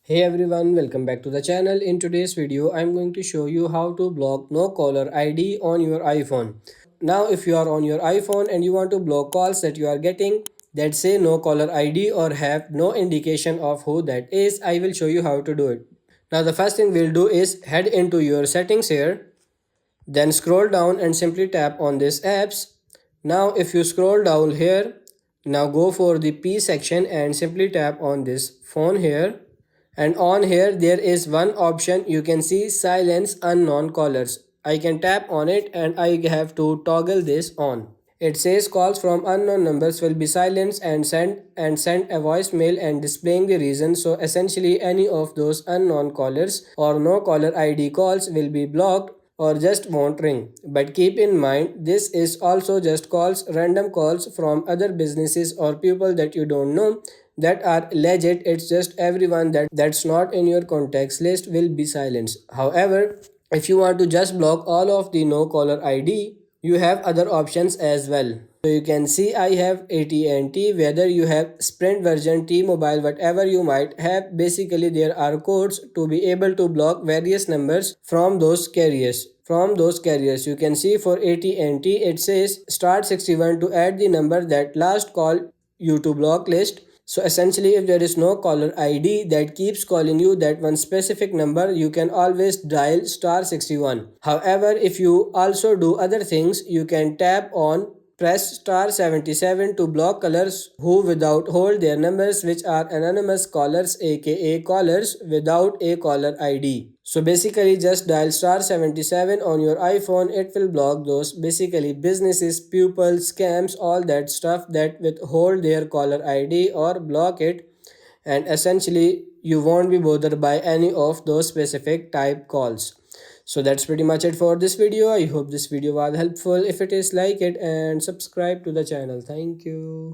Hey everyone, welcome back to the channel. In today's video, I'm going to show you how to block no caller ID on your iPhone. Now, if you are on your iPhone and you want to block calls that you are getting that say no caller ID or have no indication of who that is, I will show you how to do it. Now, the first thing we'll do is head into your settings here, then scroll down and simply tap on this apps. Now, if you scroll down here, now go for the P section and simply tap on this phone here, and on here there is one option you can see silence unknown callers. I can tap on it and I have to toggle this on. It says calls from unknown numbers will be silenced and send a voicemail and displaying the reason. So essentially any of those unknown callers or no caller ID calls will be blocked or just won't ring. But keep in mind, this is also just calls, random calls from other businesses or people that you don't know that are legit. It's just everyone that's not in your contacts list will be silenced. However, if you want to just block all of the no caller ID, you have other options as well. So you can see I have AT&T, whether you have Sprint version, T-Mobile, whatever you might have, basically there are codes to be able to block various numbers from those carriers. You can see for AT&T it says start 61 to add the number that last call you to block list. So essentially, if there is no caller ID that keeps calling you that one specific number, you can always dial star 61. However, if you also do other things, you can tap on press star 77 to block callers who without hold their numbers, which are anonymous callers, aka callers without a caller ID. So basically just dial star 77 on your iPhone. It will block those basically businesses, people, scams, all that stuff that withhold their caller ID or block it, and essentially you won't be bothered by any of those specific type calls. So that's pretty much it for this video. I hope this video was helpful. If it is, like it and subscribe to the channel. Thank you.